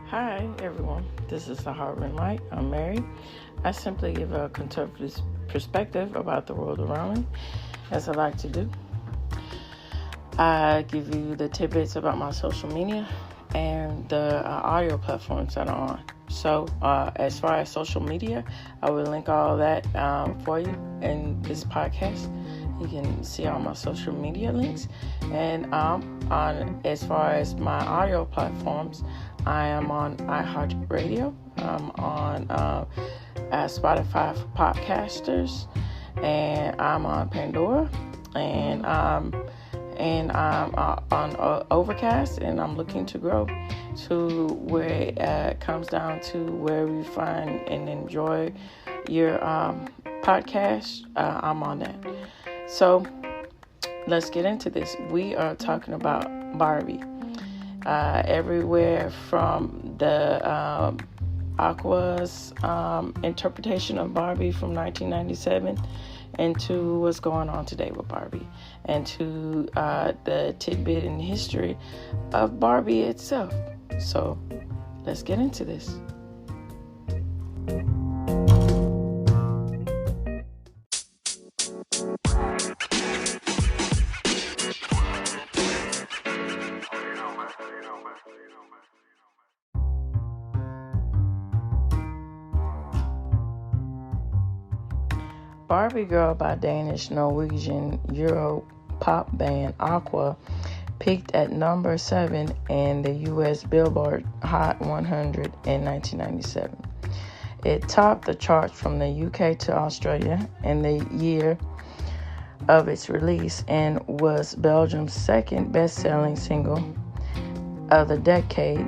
Hi, everyone. This is the Harvard Light. I'm Mary. I simply give a contemporary perspective about the world around me, as I like to do. I give you the tidbits about my social media and the audio platforms that are on. So, as far as social media, I will link all that for you in this podcast. You can see all my social media links. And on as far as my audio platforms, I am on iHeartRadio. I'm on Spotify for podcasters, and I'm on Pandora, and I'm on Overcast, and I'm looking to grow to where it comes down to where we find and enjoy your podcast. I'm on that. So let's get into this. We are talking about Barbie. Everywhere from the Aqua's interpretation of Barbie from 1997 and to what's going on today with Barbie, and to the tidbit in history of Barbie itself. So let's get into this. Barbie Girl by Danish, Norwegian, Euro pop band Aqua peaked at number 7 in the U.S. Billboard Hot 100 in 1997. It topped the charts from the UK to Australia in the year of its release and was Belgium's second best-selling single of the decade,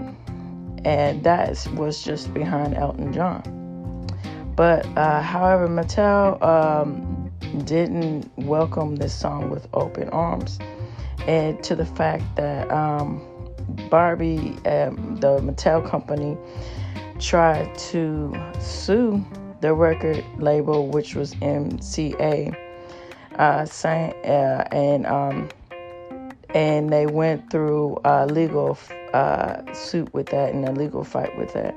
and that was just behind Elton John. But, however, Mattel didn't welcome this song with open arms, and to the fact that Barbie, the Mattel company, tried to sue the record label, which was MCA, and they went through a legal suit with that and a legal fight with that.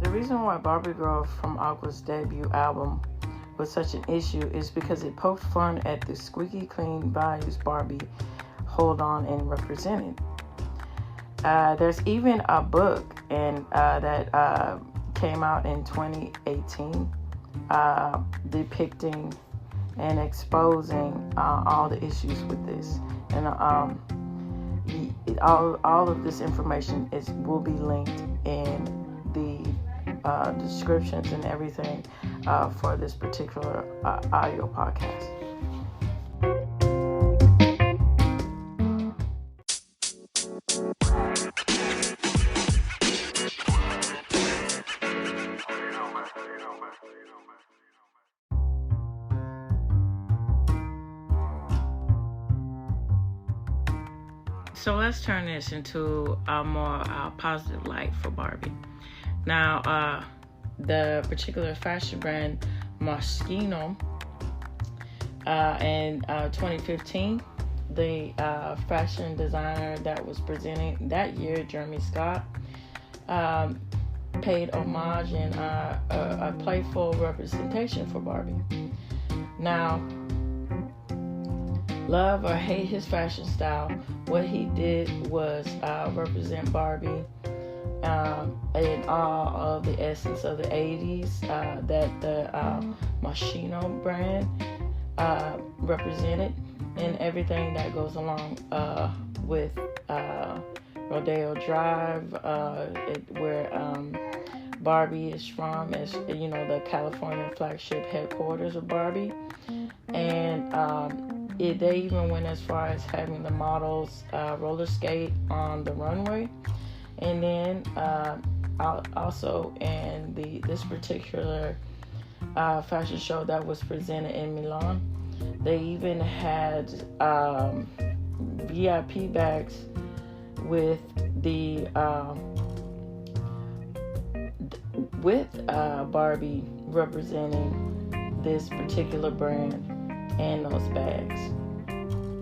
The reason why Barbie Girl from Aqua's debut album was such an issue is because it poked fun at the squeaky clean values Barbie hold on and represented. There's even a book that came out in 2018 depicting and exposing all the issues with this. And all of this information will be linked in the descriptions and everything for this particular audio podcast. So let's turn this into a more positive light for Barbie. Now, the particular fashion brand Moschino, in 2015, the fashion designer that was presenting that year, Jeremy Scott, paid homage and a playful representation for Barbie. Now, love or hate his fashion style, what he did was represent Barbie in all of the essence of the 80s that the Moschino brand represented, and everything that goes along with Rodeo Drive, where Barbie is from, as you know, the California flagship headquarters of Barbie. And they even went as far as having the models roller skate on the runway. And then also in this particular fashion show that was presented in Milan, they even had VIP bags with Barbie representing this particular brand and those bags,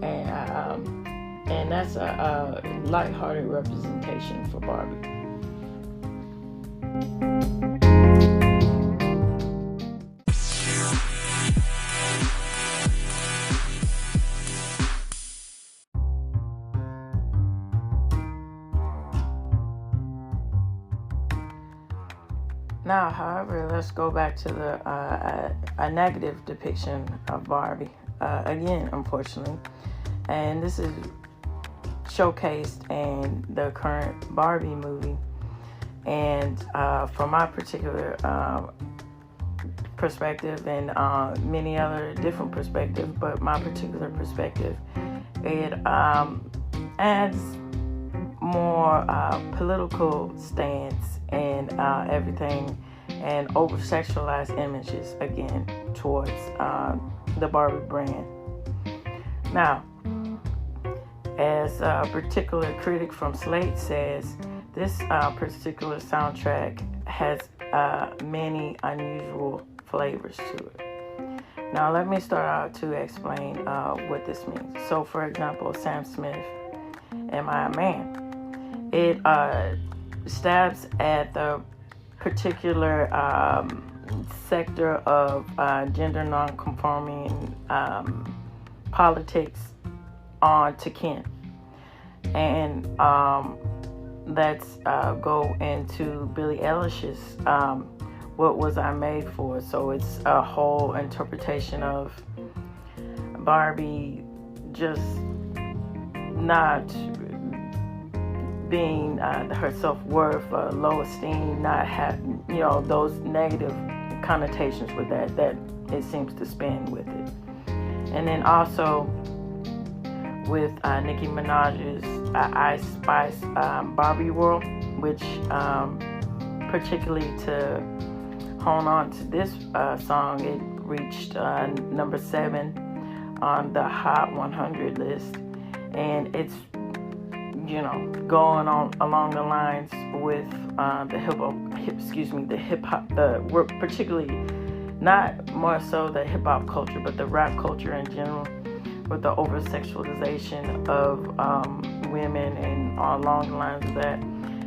and that's a lighthearted representation for Barbie. Now, however, let's go back to a negative depiction of Barbie. Again, unfortunately, and this is showcased in the current Barbie movie. And from my particular perspective, and many other different perspectives, but my particular perspective, it adds more political stance and everything, and over-sexualized images again towards the Barbie brand. Now, as a particular critic from Slate says, this particular soundtrack has many unusual flavors to it. Now, let me start out to explain what this means. So, for example, Sam Smith, Am I a Man? It stabs at the particular sector of gender non-conforming politics on to Ken. And let's go into Billie Eilish's What Was I Made For? So it's a whole interpretation of Barbie just not being her self-worth, low esteem, not having, those negative connotations with that it seems to spin with it. And then also with Nicki Minaj's Ice Spice Barbie World, which particularly to hone on to this song, it reached number 7 on the Hot 100 list, and it's going on along the lines with the hip hop, particularly not more so the hip hop culture, but the rap culture in general, with the over sexualization of women and along the lines of that.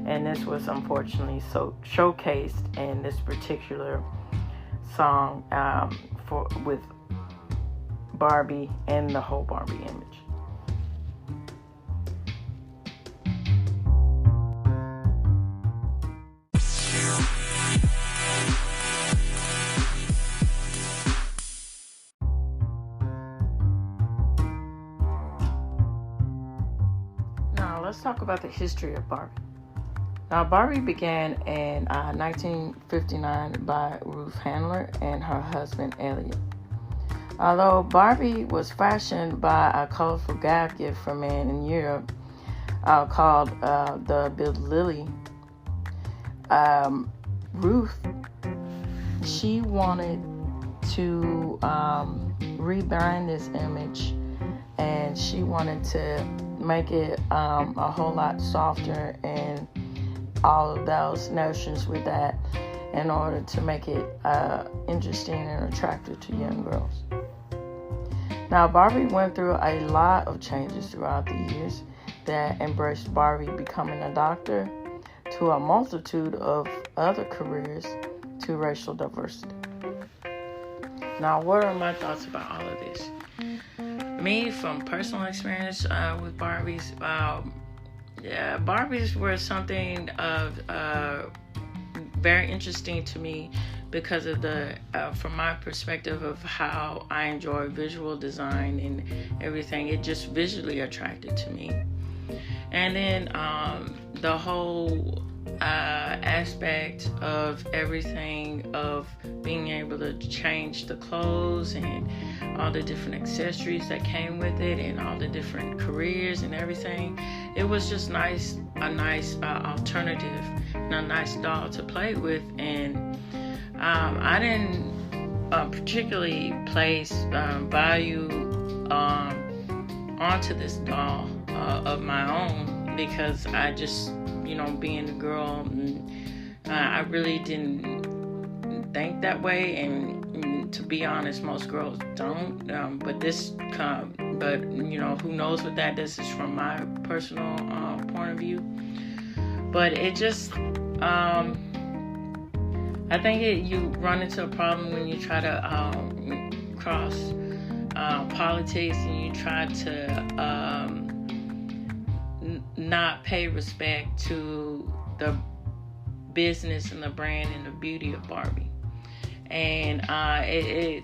And this was unfortunately so showcased in this particular song with Barbie and the whole Barbie image. Let's talk about the history of Barbie. Now, Barbie began in 1959 by Ruth Handler and her husband, Elliot. Although Barbie was fashioned by a colorful gag gift for men in Europe called the Lily, Ruth, she wanted to rebrand this image, and she wanted to make it a whole lot softer and all of those notions with that in order to make it interesting and attractive to young girls. Now, Barbie went through a lot of changes throughout the years that embraced Barbie becoming a doctor, to a multitude of other careers, to racial diversity. Now, what are my thoughts about all of this? Me, from personal experience with Barbies, Barbies were something of very interesting to me because of from my perspective of how I enjoy visual design and everything. It just visually attracted to me. And then the whole aspect of everything, of being able to change the clothes and all the different accessories that came with it, and all the different careers and everything. It was just a nice alternative and a nice doll to play with. And I didn't particularly place value onto this doll of my own. because I just, being a girl, I really didn't think that way, and to be honest, most girls don't. But who knows what that? This is from my personal point of view. But it just, I think you run into a problem when you try to cross politics, and you try to not pay respect to the business and the brand and the beauty of Barbie. And it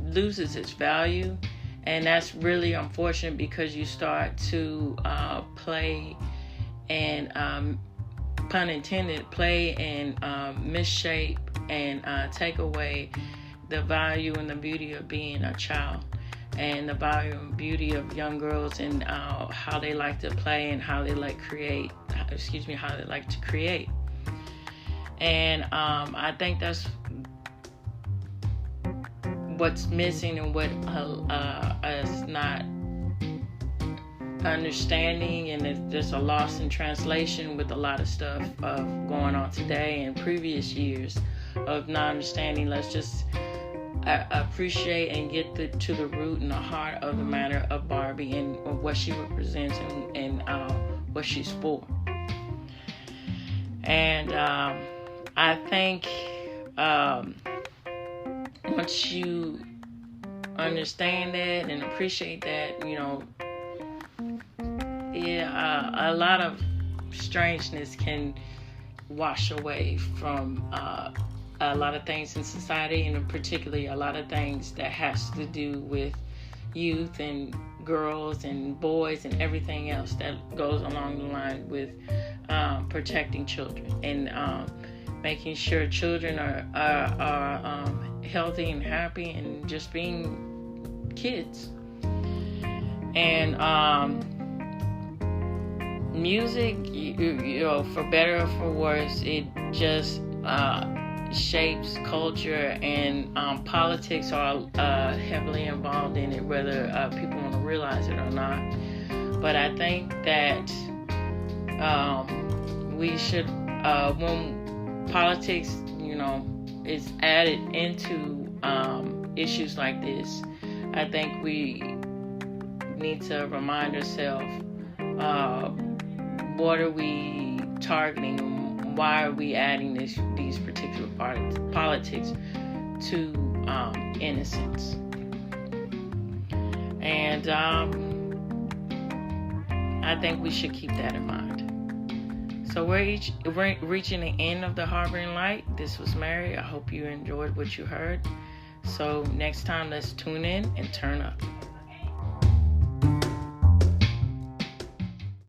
loses its value, and that's really unfortunate, because you start to play and pun intended, play and misshape and take away the value and the beauty of being a child, and the value and beauty of young girls, and how they like to play, and how they like to create. And I think that's what's missing, and what is not understanding, and there's a loss in translation with a lot of stuff going on today and previous years of not understanding. Let's just appreciate and get to the root and the heart of the matter of Barbie, and what she represents, and what she's for. And I think once you understand that and appreciate that, a lot of strangeness can wash away from a lot of things in society, and particularly a lot of things that has to do with youth and girls and boys and everything else that goes along the line with protecting children, and making sure children are healthy and happy, and just being kids. And music, for better or for worse, it just shapes culture, and politics are heavily involved in it, whether people want to realize it or not. But I think that we should, when politics, is added into issues like this, I think we need to remind ourselves, what are we targeting? Why are we adding these particular politics to innocence? And I think we should keep that in mind. So we're reaching the end of the Harboring Light. This was Mary. I hope you enjoyed what you heard. So next time, let's tune in and turn up.